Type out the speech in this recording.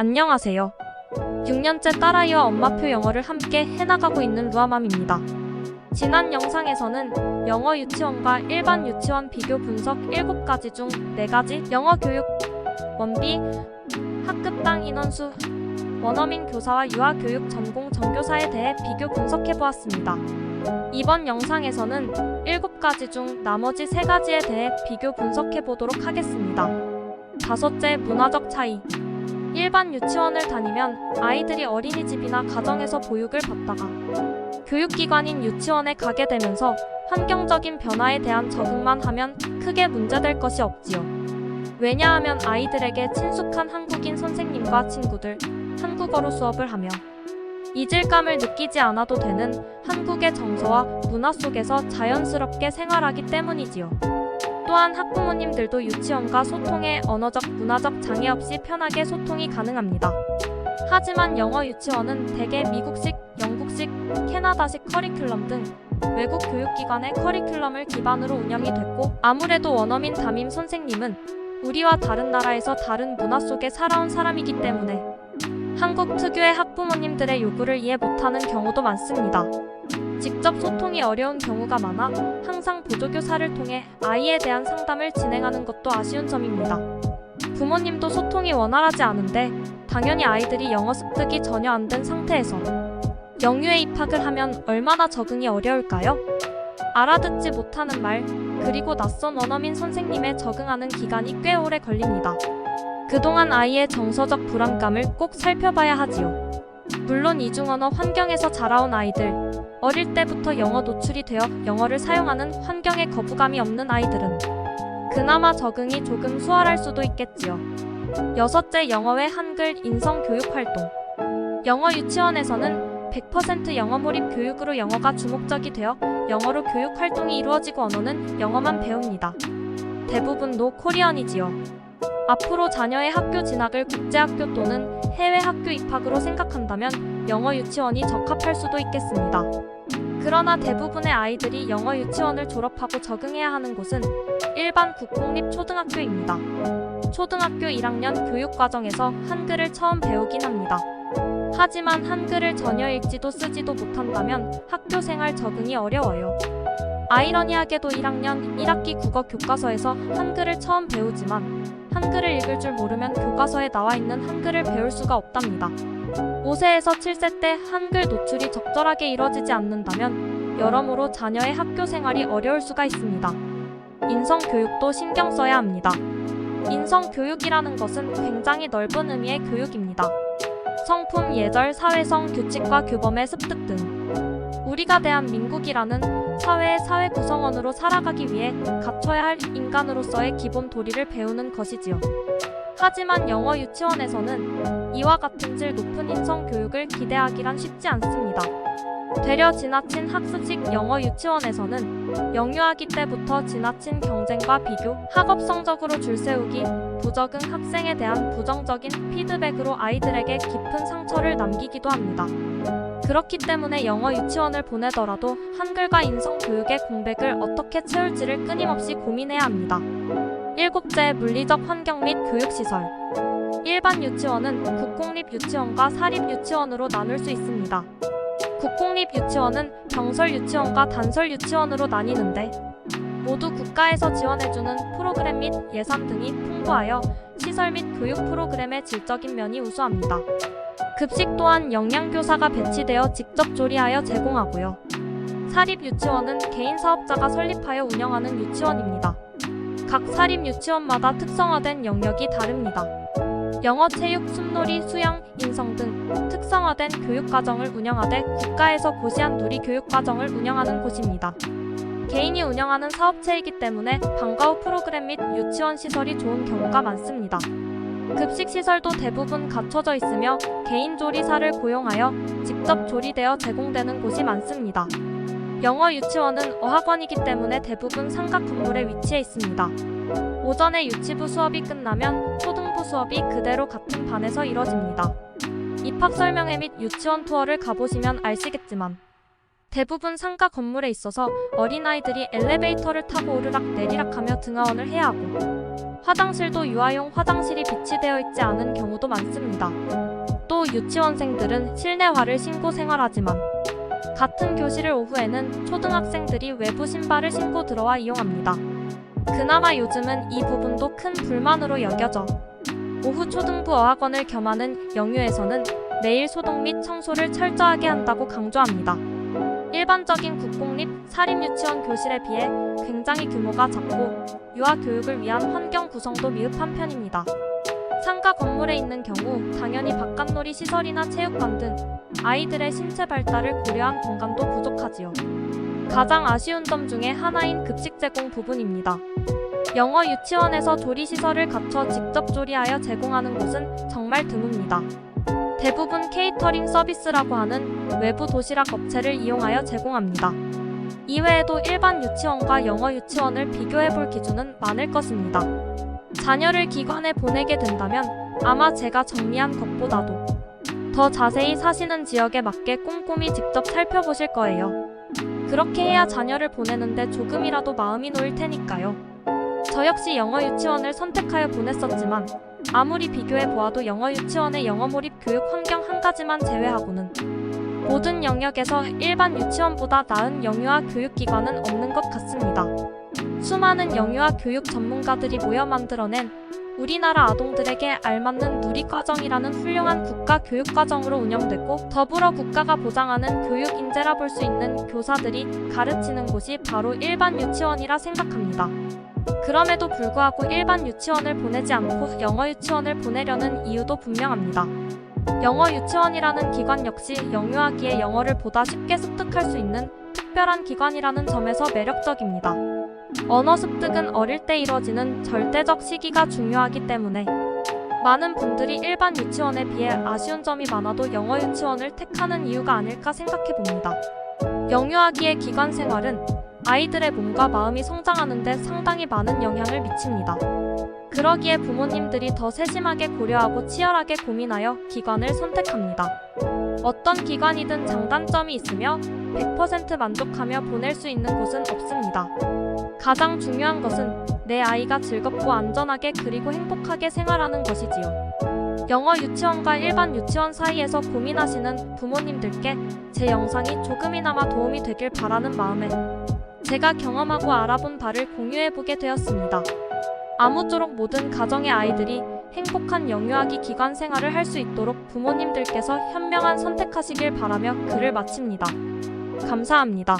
안녕하세요. 6년째 딸아이와 엄마표 영어를 함께 해나가고 있는 루아맘입니다. 지난 영상에서는 영어 유치원과 일반 유치원 비교 분석 7가지 중 4가지 영어 교육 원비, 학급당 인원수, 원어민 교사와 유아교육 전공 전교사에 대해 비교 분석해보았습니다. 이번 영상에서는 7가지 중 나머지 3가지에 대해 비교 분석해보도록 하겠습니다. 5째, 문화적 차이. 일반 유치원을 다니면 아이들이 어린이집이나 가정에서 보육을 받다가 교육기관인 유치원에 가게 되면서 환경적인 변화에 대한 적응만 하면 크게 문제될 것이 없지요. 왜냐하면 아이들에게 친숙한 한국인 선생님과 친구들, 한국어로 수업을 하며 이질감을 느끼지 않아도 되는 한국의 정서와 문화 속에서 자연스럽게 생활하기 때문이지요. 또한 학부모님들도 유치원과 소통에 언어적, 문화적 장애 없이 편하게 소통이 가능합니다. 하지만 영어 유치원은 대개 미국식, 영국식, 캐나다식 커리큘럼 등 외국 교육기관의 커리큘럼을 기반으로 운영이 됐고, 아무래도 원어민 담임 선생님은 우리와 다른 나라에서 다른 문화 속에 살아온 사람이기 때문에 한국 특유의 학부모님들의 요구를 이해 못하는 경우도 많습니다. 직접 소통이 어려운 경우가 많아 항상 보조교사를 통해 아이에 대한 상담을 진행하는 것도 아쉬운 점입니다. 부모님도 소통이 원활하지 않은데 당연히 아이들이 영어 습득이 전혀 안 된 상태에서 영유에 입학을 하면 얼마나 적응이 어려울까요? 알아듣지 못하는 말, 그리고 낯선 원어민 선생님에 적응하는 기간이 꽤 오래 걸립니다. 그동안 아이의 정서적 불안감을 꼭 살펴봐야 하지요. 물론 이중언어 환경에서 자라온 아이들, 어릴 때부터 영어 노출이 되어 영어를 사용하는 환경에 거부감이 없는 아이들은 그나마 적응이 조금 수월할 수도 있겠지요. 6째, 영어 외 한글 인성 교육 활동. 영어 유치원에서는 100% 영어 몰입 교육으로 영어가 주목적이 되어 영어로 교육 활동이 이루어지고 언어는 영어만 배웁니다. 대부분 노 코리언이지요. 앞으로 자녀의 학교 진학을 국제학교 또는 해외 학교 입학으로 생각한다면 영어 유치원이 적합할 수도 있겠습니다. 그러나 대부분의 아이들이 영어 유치원을 졸업하고 적응해야 하는 곳은 일반 국공립 초등학교입니다. 초등학교 1학년 교육과정에서 한글을 처음 배우긴 합니다. 하지만 한글을 전혀 읽지도 쓰지도 못한다면 학교 생활 적응이 어려워요. 아이러니하게도 1학년 1학기 국어 교과서에서 한글을 처음 배우지만 한글을 읽을 줄 모르면 교과서에 나와 있는 한글을 배울 수가 없답니다. 5세에서 7세 때 한글 노출이 적절하게 이루어지지 않는다면 여러모로 자녀의 학교 생활이 어려울 수가 있습니다. 인성 교육도 신경 써야 합니다. 인성 교육이라는 것은 굉장히 넓은 의미의 교육입니다. 성품, 예절, 사회성, 규칙과 규범의 습득 등 우리가 대한민국이라는 사회 구성원으로 살아가기 위해 갖춰야 할 인간으로서의 기본 도리를 배우는 것이지요. 하지만 영어 유치원에서는 이와 같은 질 높은 인성 교육을 기대하기란 쉽지 않습니다. 되려 지나친 학습식 영어 유치원에서는 영유아기 때부터 지나친 경쟁과 비교, 학업 성적으로 줄 세우기, 부적응 학생에 대한 부정적인 피드백으로 아이들에게 깊은 상처를 남기기도 합니다. 그렇기 때문에 영어 유치원을 보내더라도 한글과 인성 교육의 공백을 어떻게 채울지를 끊임없이 고민해야 합니다. 7째, 물리적 환경 및 교육시설. 일반 유치원은 국공립 유치원과 사립 유치원으로 나눌 수 있습니다. 국공립 유치원은 병설 유치원과 단설 유치원으로 나뉘는데 모두 국가에서 지원해주는 프로그램 및 예산 등이 풍부하여 시설 및 교육 프로그램의 질적인 면이 우수합니다. 급식 또한 영양교사가 배치되어 직접 조리하여 제공하고요. 사립 유치원은 개인 사업자가 설립하여 운영하는 유치원입니다. 각 사립 유치원마다 특성화된 영역이 다릅니다. 영어, 체육, 숲놀이, 수영, 인성 등 특성화된 교육과정을 운영하되 국가에서 고시한 누리교육과정을 운영하는 곳입니다. 개인이 운영하는 사업체이기 때문에 방과 후 프로그램 및 유치원 시설이 좋은 경우가 많습니다. 급식 시설도 대부분 갖춰져 있으며 개인 조리사를 고용하여 직접 조리되어 제공되는 곳이 많습니다. 영어 유치원은 어학원이기 때문에 대부분 삼각 건물에 위치해 있습니다. 오전에 유치부 수업이 끝나면 초등부 수업이 그대로 같은 반에서 이뤄집니다. 입학 설명회 및 유치원 투어를 가보시면 아시겠지만 대부분 상가 건물에 있어서 어린아이들이 엘리베이터를 타고 오르락 내리락하며 등하원을 해야 하고 화장실도 유아용 화장실이 비치되어 있지 않은 경우도 많습니다. 또 유치원생들은 실내화를 신고 생활하지만 같은 교실을 오후에는 초등학생들이 외부 신발을 신고 들어와 이용합니다. 그나마 요즘은 이 부분도 큰 불만으로 여겨져 오후 초등부 어학원을 겸하는 영유에서는 매일 소독 및 청소를 철저하게 한다고 강조합니다. 일반적인 국공립, 사립유치원 교실에 비해 굉장히 규모가 작고 유아 교육을 위한 환경 구성도 미흡한 편입니다. 상가 건물에 있는 경우 당연히 바깥놀이 시설이나 체육관 등 아이들의 신체 발달을 고려한 공간도 부족하지요. 가장 아쉬운 점 중에 하나인 급식 제공 부분입니다. 영어 유치원에서 조리시설을 갖춰 직접 조리하여 제공하는 곳은 정말 드뭅니다. 대부분 케이터링 서비스라고 하는 외부 도시락 업체를 이용하여 제공합니다. 이외에도 일반 유치원과 영어 유치원을 비교해볼 기준은 많을 것입니다. 자녀를 기관에 보내게 된다면 아마 제가 정리한 것보다도 더 자세히 사시는 지역에 맞게 꼼꼼히 직접 살펴보실 거예요. 그렇게 해야 자녀를 보내는데 조금이라도 마음이 놓일 테니까요. 저 역시 영어 유치원을 선택하여 보냈었지만 아무리 비교해보아도 영어 유치원의 영어 몰입 교육 환경 한 가지만 제외하고는 모든 영역에서 일반 유치원보다 나은 영유아 교육기관은 없는 것 같습니다. 수많은 영유아 교육 전문가들이 모여 만들어낸 우리나라 아동들에게 알맞는 누리과정이라는 훌륭한 국가교육과정으로 운영되고 더불어 국가가 보장하는 교육인재라 볼 수 있는 교사들이 가르치는 곳이 바로 일반 유치원이라 생각합니다. 그럼에도 불구하고 일반 유치원을 보내지 않고 영어 유치원을 보내려는 이유도 분명합니다. 영어 유치원이라는 기관 역시 영유아기의 영어를 보다 쉽게 습득할 수 있는 특별한 기관이라는 점에서 매력적입니다. 언어 습득은 어릴 때 이뤄지는 절대적 시기가 중요하기 때문에 많은 분들이 일반 유치원에 비해 아쉬운 점이 많아도 영어 유치원을 택하는 이유가 아닐까 생각해 봅니다. 영유아기의 기관 생활은 아이들의 몸과 마음이 성장하는 데 상당히 많은 영향을 미칩니다. 그러기에 부모님들이 더 세심하게 고려하고 치열하게 고민하여 기관을 선택합니다. 어떤 기관이든 장단점이 있으며 100% 만족하며 보낼 수 있는 곳은 없습니다. 가장 중요한 것은 내 아이가 즐겁고 안전하게 그리고 행복하게 생활하는 것이지요. 영어 유치원과 일반 유치원 사이에서 고민하시는 부모님들께 제 영상이 조금이나마 도움이 되길 바라는 마음에 제가 경험하고 알아본 바를 공유해보게 되었습니다. 아무쪼록 모든 가정의 아이들이 행복한 영유아기 기관 생활을 할 수 있도록 부모님들께서 현명한 선택하시길 바라며 글을 마칩니다. 감사합니다.